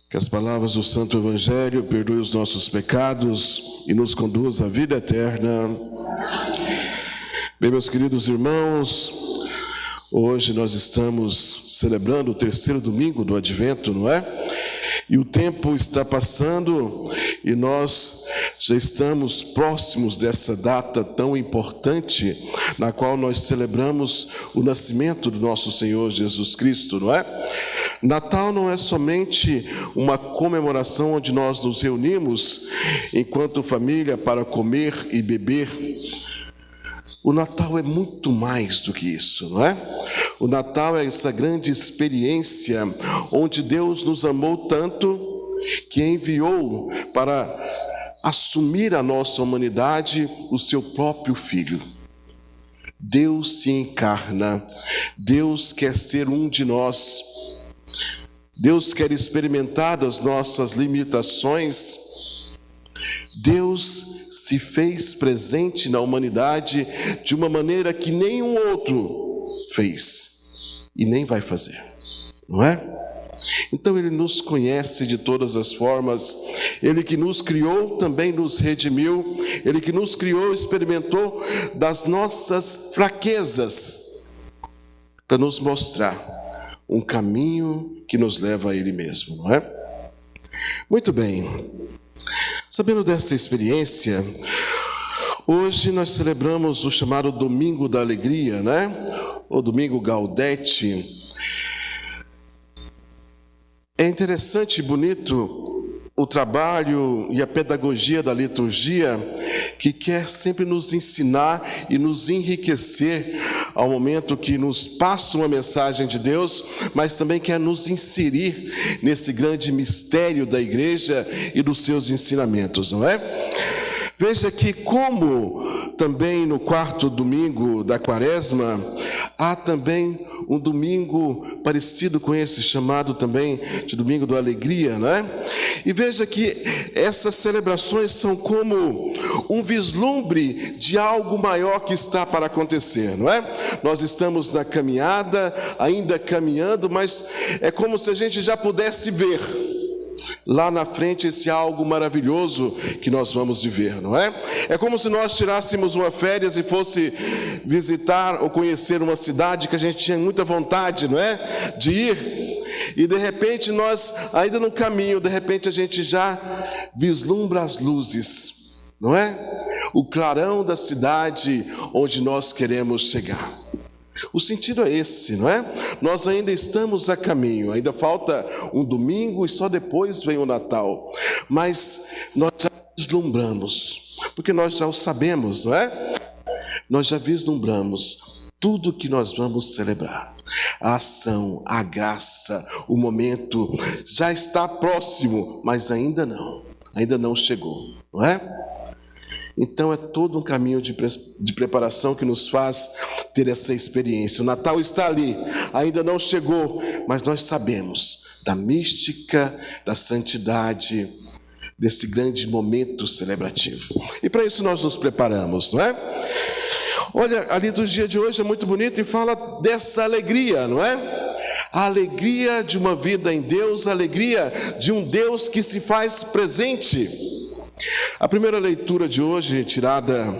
Que as palavras do Santo Evangelho perdoem os nossos pecados e nos conduz à vida eterna. Bem, meus queridos irmãos, hoje nós estamos celebrando o terceiro domingo do Advento, não é? E o tempo está passando e nós já estamos próximos dessa data tão importante, na qual nós celebramos o nascimento do nosso Senhor Jesus Cristo, não é? Natal não é somente uma comemoração onde nós nos reunimos enquanto família para comer e beber. O Natal é muito mais do que isso, não é? O Natal é essa grande experiência onde Deus nos amou tanto que enviou para assumir a nossa humanidade o seu próprio Filho. Deus se encarna, Deus quer ser um de nós, Deus quer experimentar as nossas limitações. Deus se fez presente na humanidade de uma maneira que nenhum outro fez e nem vai fazer, não é? Então Ele nos conhece de todas as formas, Ele que nos criou também nos redimiu, Ele que nos criou experimentou das nossas fraquezas para nos mostrar um caminho que nos leva a Ele mesmo, não é? Muito bem. Sabendo dessa experiência, hoje nós celebramos o chamado Domingo da Alegria, né? O Domingo Gaudete. É interessante e bonito o trabalho e a pedagogia da liturgia, que quer sempre nos ensinar e nos enriquecer ao momento que nos passa uma mensagem de Deus, mas também quer nos inserir nesse grande mistério da igreja e dos seus ensinamentos, não é? Veja que como também no quarto domingo da quaresma, há também um domingo parecido com esse, chamado também de Domingo da Alegria, não é? E veja que essas celebrações são como um vislumbre de algo maior que está para acontecer, não é? Nós estamos na caminhada, ainda caminhando, mas é como se a gente já pudesse ver lá na frente esse algo maravilhoso que nós vamos viver, não é? É como se nós tirássemos uma férias e fosse visitar ou conhecer uma cidade que a gente tinha muita vontade, não é? De ir, e de repente nós, ainda no caminho, de repente a gente já vislumbra as luzes, não é? O clarão da cidade onde nós queremos chegar. O sentido é esse, não é? Nós ainda estamos a caminho, ainda falta um domingo e só depois vem o Natal. Mas nós já vislumbramos, porque nós já o sabemos, não é? Nós já vislumbramos tudo que nós vamos celebrar. A ação, a graça, o momento já está próximo, mas ainda não chegou, não é? Então é todo um caminho de preparação que nos faz ter essa experiência. O Natal está ali, ainda não chegou, mas nós sabemos da mística, da santidade, desse grande momento celebrativo. E para isso nós nos preparamos, não é? Olha, a liturgia de hoje é muito bonita e fala dessa alegria, não é? A alegria de uma vida em Deus, a alegria de um Deus que se faz presente. A primeira leitura de hoje, tirada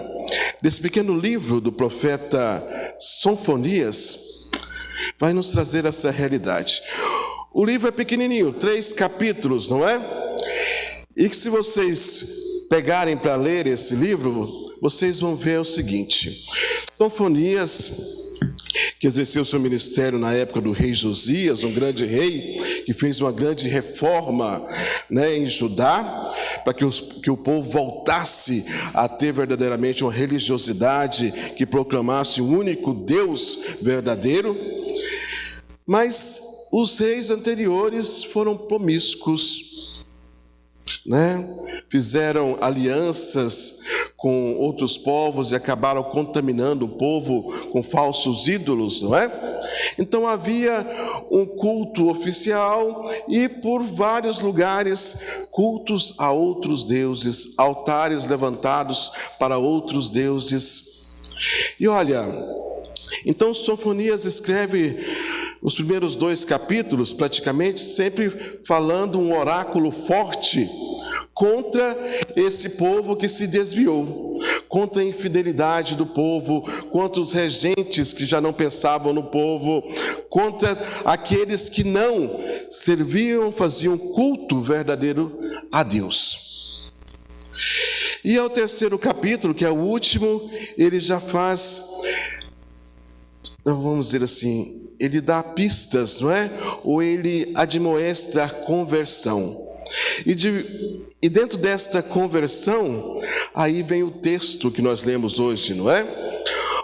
desse pequeno livro do profeta Sofonias, vai nos trazer essa realidade. O livro é pequenininho, 3 capítulos, não é? E que se vocês pegarem para ler esse livro, vocês vão ver o seguinte: Sofonias, que exerceu seu ministério na época do rei Josias, um grande rei, que fez uma grande reforma, né, em Judá, para que o povo voltasse a ter verdadeiramente uma religiosidade que proclamasse um único Deus verdadeiro. Mas os reis anteriores foram promíscuos, né? Fizeram alianças com outros povos e acabaram contaminando o povo com falsos ídolos, não é? Então havia um culto oficial e por vários lugares cultos a outros deuses, altares levantados para outros deuses. E olha, então Sofonias escreve os primeiros 2 capítulos, praticamente, sempre falando um oráculo forte contra esse povo que se desviou, contra a infidelidade do povo, contra os regentes que já não pensavam no povo, contra aqueles que não serviam, faziam culto verdadeiro a Deus. E ao 3º capítulo, que é o último, ele já faz, vamos dizer assim, ele dá pistas, não é? Ou ele admoesta a conversão. E dentro desta conversão, aí vem o texto que nós lemos hoje, não é?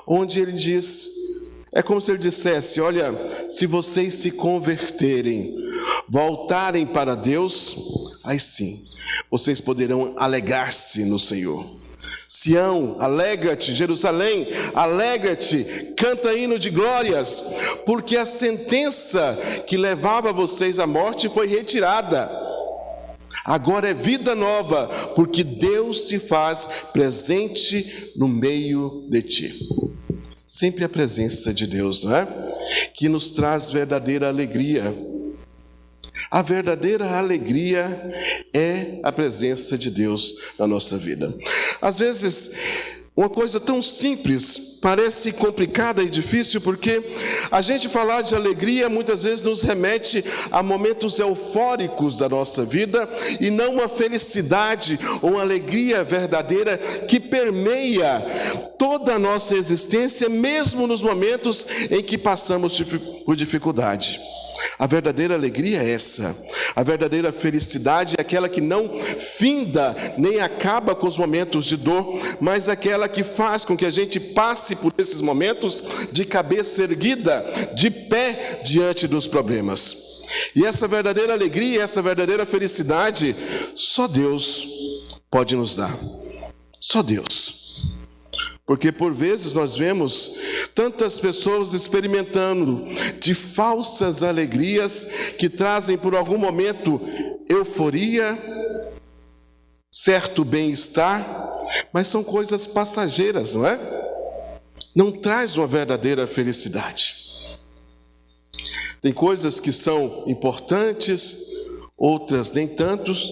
Onde ele diz, é como se ele dissesse, olha, se vocês se converterem, voltarem para Deus, aí sim, vocês poderão alegrar-se no Senhor. Sião, alegra-te, Jerusalém, alegra-te, canta hino de glórias, porque a sentença que levava vocês à morte foi retirada. Agora é vida nova, porque Deus se faz presente no meio de ti. Sempre a presença de Deus, não é? Que nos traz verdadeira alegria. A verdadeira alegria é a presença de Deus na nossa vida. Às vezes, uma coisa tão simples parece complicada e difícil, porque a gente falar de alegria muitas vezes nos remete a momentos eufóricos da nossa vida e não uma felicidade ou uma alegria verdadeira que permeia toda a nossa existência, mesmo nos momentos em que passamos por dificuldade. A verdadeira alegria é essa. A verdadeira felicidade é aquela que não finda nem acaba com os momentos de dor, mas aquela que faz com que a gente passe por esses momentos de cabeça erguida, de pé diante dos problemas. E essa verdadeira alegria, essa verdadeira felicidade, só Deus pode nos dar. Só Deus. Porque por vezes nós vemos tantas pessoas experimentando de falsas alegrias que trazem por algum momento euforia, certo bem-estar, mas são coisas passageiras, não é? Não traz uma verdadeira felicidade. Tem coisas que são importantes, outras nem tantos,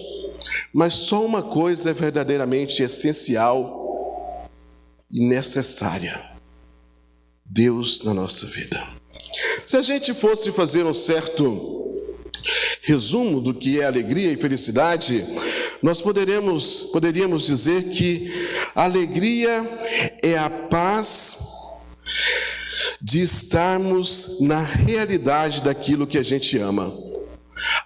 mas só uma coisa é verdadeiramente essencial e necessária: Deus na nossa vida. Se a gente fosse fazer um certo resumo do que é alegria e felicidade, nós poderíamos dizer que a alegria é a paz de estarmos na realidade daquilo que a gente ama.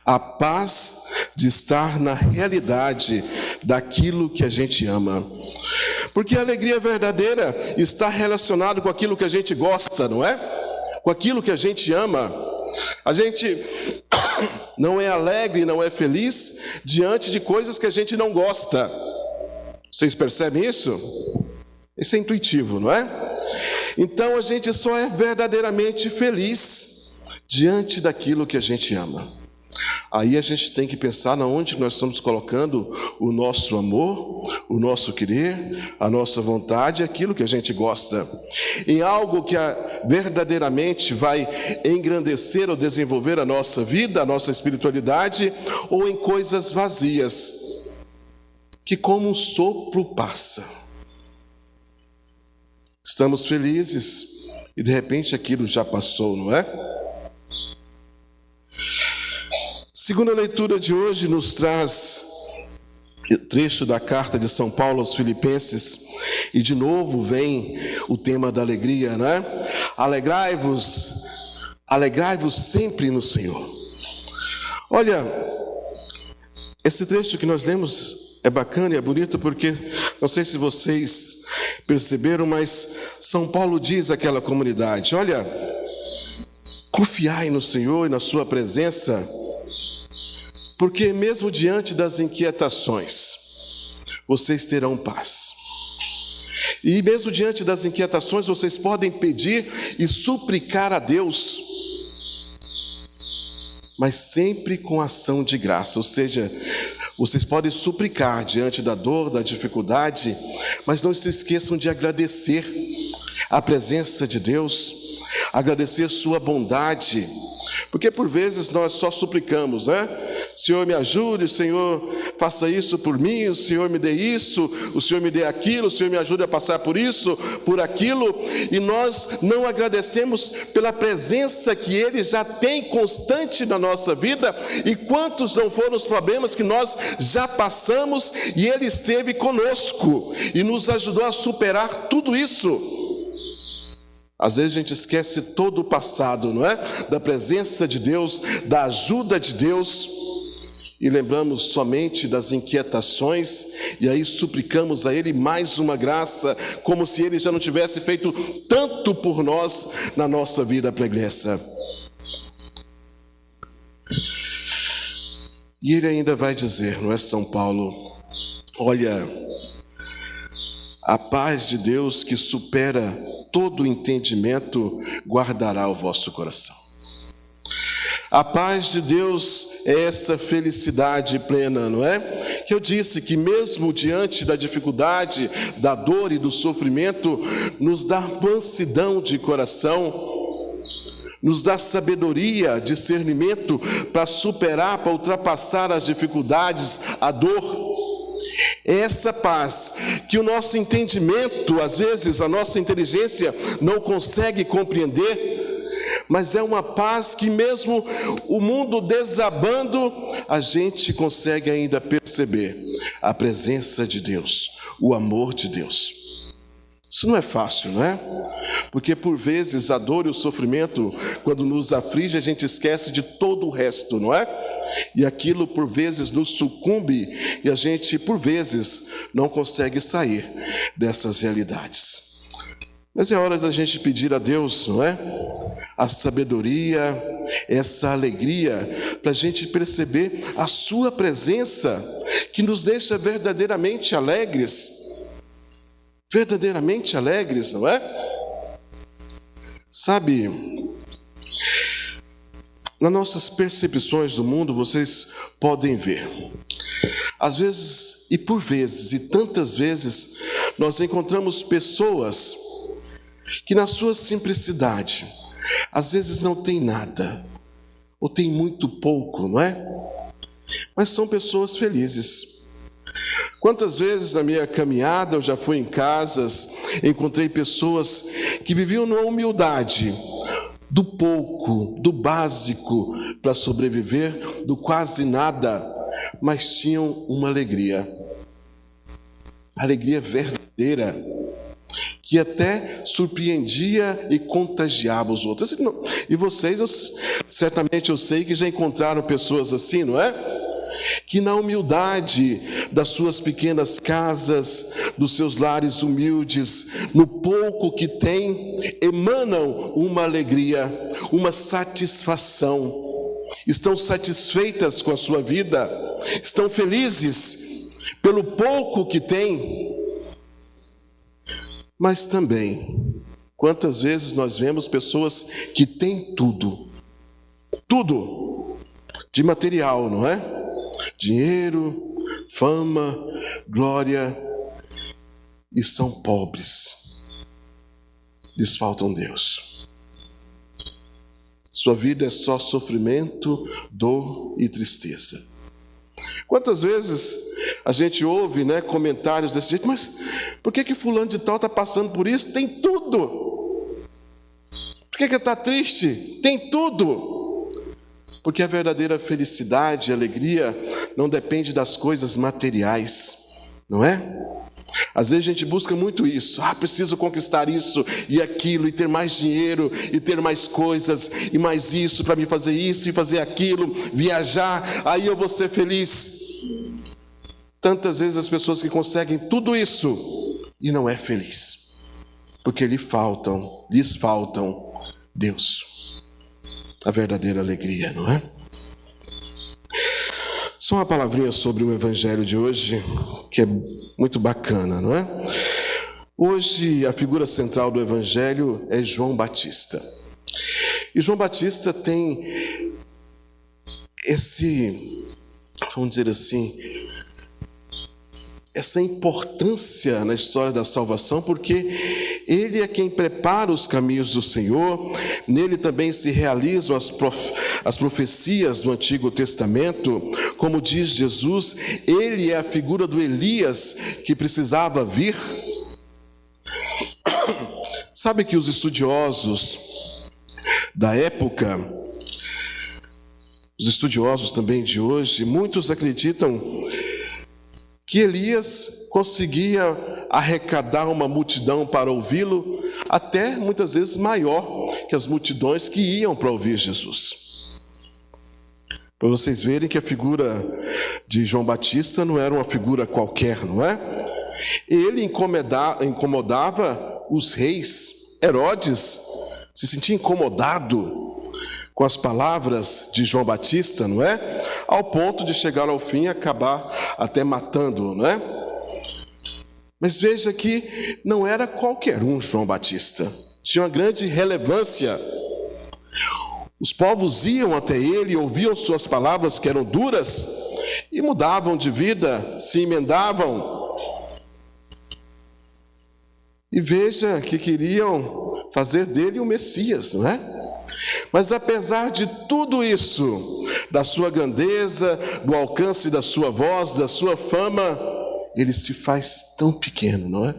A paz de estar na realidade daquilo que a gente ama. Porque a alegria verdadeira está relacionada com aquilo que a gente gosta, não é? Com aquilo que a gente ama. A gente não é alegre, não é feliz diante de coisas que a gente não gosta. Vocês percebem isso? Isso é intuitivo, não é? Então a gente só é verdadeiramente feliz diante daquilo que a gente ama. Aí a gente tem que pensar na onde nós estamos colocando o nosso amor, o nosso querer, a nossa vontade, aquilo que a gente gosta. Em algo que verdadeiramente vai engrandecer ou desenvolver a nossa vida, a nossa espiritualidade, ou em coisas vazias, que como um sopro passa. Estamos felizes e de repente aquilo já passou, não é? Segunda leitura de hoje nos traz o trecho da carta de São Paulo aos Filipenses, e de novo vem o tema da alegria, né? Alegrai-vos sempre no Senhor. Olha, esse trecho que nós lemos é bacana e é bonito porque, não sei se vocês perceberam, mas São Paulo diz àquela comunidade: olha, confiai no Senhor e na sua presença, porque mesmo diante das inquietações, vocês terão paz. E mesmo diante das inquietações, vocês podem pedir e suplicar a Deus, mas sempre com ação de graça. Ou seja, vocês podem suplicar diante da dor, da dificuldade, mas não se esqueçam de agradecer a presença de Deus, agradecer sua bondade, Porque por vezes nós só suplicamos, né? Senhor, me ajude, o Senhor faça isso por mim, o Senhor me dê isso, o Senhor me dê aquilo, o Senhor me ajude a passar por isso, por aquilo, e nós não agradecemos pela presença que Ele já tem constante na nossa vida, e quantos não foram os problemas que nós já passamos, e Ele esteve conosco, e nos ajudou a superar tudo isso. Às vezes a gente esquece todo o passado, não é? Da presença de Deus, da ajuda de Deus, e lembramos somente das inquietações, e aí suplicamos a Ele mais uma graça, como se Ele já não tivesse feito tanto por nós na nossa vida pregressa. E Ele ainda vai dizer, não é, São Paulo? Olha, a paz de Deus que supera todo entendimento guardará o vosso coração. A paz de Deus é essa felicidade plena, não é? Que eu disse que mesmo diante da dificuldade, da dor e do sofrimento, nos dá mansidão de coração, nos dá sabedoria, discernimento para superar, para ultrapassar as dificuldades, a dor. É essa paz que o nosso entendimento, às vezes a nossa inteligência não consegue compreender, mas é uma paz que mesmo o mundo desabando, a gente consegue ainda perceber a presença de Deus, o amor de Deus. Isso não é fácil, não é? Porque por vezes a dor e o sofrimento, quando nos aflige, a gente esquece de todo o resto, não é? E aquilo por vezes nos sucumbe e a gente por vezes não consegue sair dessas realidades. Mas é hora da gente pedir a Deus, não é? A sabedoria, essa alegria, para a gente perceber a sua presença, que nos deixa verdadeiramente alegres, não é? Sabe, nas nossas percepções do mundo, vocês podem ver, às vezes e por vezes e tantas vezes, nós encontramos pessoas que na sua simplicidade, às vezes não tem nada, ou tem muito pouco, não é? Mas são pessoas felizes. Quantas vezes na minha caminhada eu já fui em casas, encontrei pessoas que viviam numa humildade, do pouco, do básico para sobreviver, do quase nada, mas tinham uma alegria verdadeira, que até surpreendia e contagiava os outros. E vocês, certamente eu sei que já encontraram pessoas assim, não é? Que na humildade das suas pequenas casas, dos seus lares humildes, no pouco que têm, emanam uma alegria, uma satisfação. Estão satisfeitas com a sua vida, estão felizes pelo pouco que têm. Mas também, quantas vezes nós vemos pessoas que têm tudo de material, não é? Dinheiro, fama, glória, e são pobres, lhes faltam Deus. Sua vida é só sofrimento, dor e tristeza. Quantas vezes a gente ouve, né, comentários desse jeito, mas por que fulano de tal está passando por isso? Tem tudo. Por que está triste? Tem tudo. Porque a verdadeira felicidade e alegria não depende das coisas materiais, não é? Às vezes a gente busca muito isso, preciso conquistar isso e aquilo, e ter mais dinheiro, e ter mais coisas, e mais isso, para me fazer isso e fazer aquilo, viajar, aí eu vou ser feliz. Tantas vezes as pessoas que conseguem tudo isso, e não é feliz, porque lhes faltam Deus, a verdadeira alegria, não é? Só uma palavrinha sobre o evangelho de hoje, que é muito bacana, não é? Hoje a figura central do evangelho é João Batista. E João Batista tem vamos dizer assim, essa importância na história da salvação, porque Ele é quem prepara os caminhos do Senhor, nele também se realizam as profecias do Antigo Testamento. Como diz Jesus, ele é a figura do Elias que precisava vir. Sabe que os estudiosos da época, os estudiosos também de hoje, muitos acreditam que Elias conseguia arrecadar uma multidão para ouvi-lo, até muitas vezes maior que as multidões que iam para ouvir Jesus. Para vocês verem que a figura de João Batista não era uma figura qualquer, não é? Ele incomodava os reis. Herodes se sentia incomodado com as palavras de João Batista, não é? Ao ponto de chegar ao fim e acabar até matando-o, não é? Mas veja que não era qualquer um João Batista. Tinha uma grande relevância. Os povos iam até ele, ouviam suas palavras que eram duras e mudavam de vida, se emendavam. E veja que queriam fazer dele o Messias, não é? Mas apesar de tudo isso, da sua grandeza, do alcance da sua voz, da sua fama, ele se faz tão pequeno, não é?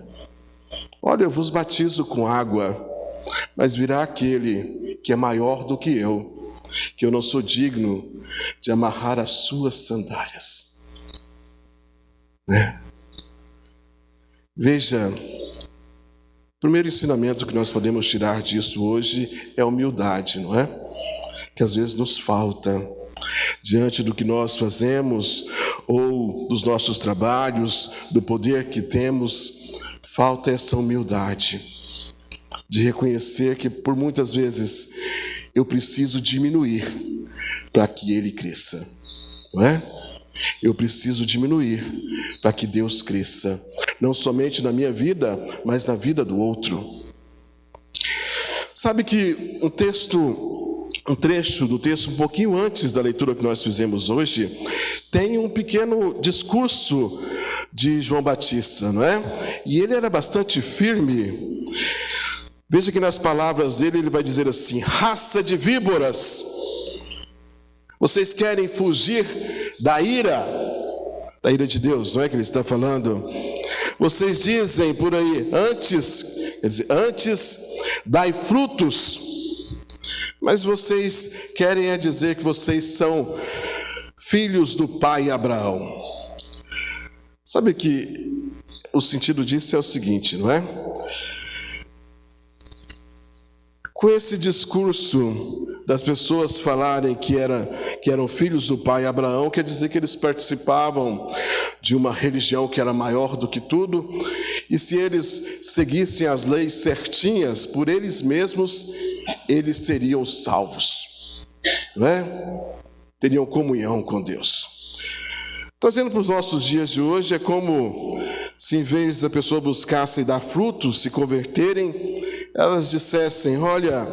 Olha, eu vos batizo com água, mas virá aquele que é maior do que eu não sou digno de amarrar as suas sandálias. Né? Veja, o primeiro ensinamento que nós podemos tirar disso hoje é a humildade, não é? Que às vezes nos falta diante do que nós fazemos ou dos nossos trabalhos, do poder que temos, falta essa humildade de reconhecer que por muitas vezes eu preciso diminuir para que Ele cresça, não é? Eu preciso diminuir para que Deus cresça, não somente na minha vida, mas na vida do outro. Sabe que um trecho do texto, um pouquinho antes da leitura que nós fizemos hoje, tem um pequeno discurso de João Batista, não é? E ele era bastante firme. Veja que nas palavras dele, ele vai dizer assim: raça de víboras, vocês querem fugir da ira de Deus, não é que ele está falando? Vocês dizem por aí, antes dai frutos, mas vocês querem dizer que vocês são filhos do pai Abraão. Sabe que o sentido disso é o seguinte, não é? Com esse discurso das pessoas falarem que eram filhos do pai Abraão, quer dizer que eles participavam de uma religião que era maior do que tudo, e se eles seguissem as leis certinhas por eles mesmos, eles seriam salvos, não é? Teriam comunhão com Deus. Trazendo para os nossos dias de hoje, é como se em vez da pessoa buscasse dar frutos, se converterem, elas dissessem: olha,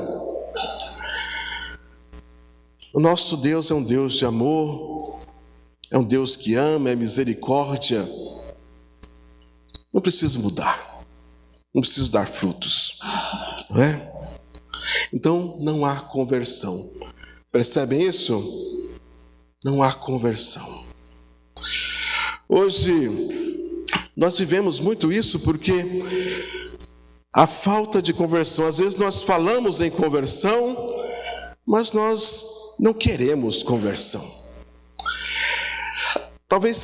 o nosso Deus é um Deus de amor, é um Deus que ama, é misericórdia. Não preciso mudar, não preciso dar frutos, não é? Então não há conversão. Percebem isso? Não há conversão. Hoje nós vivemos muito isso porque a falta de conversão, às vezes nós falamos em conversão, mas nós não queremos conversão. Talvez seja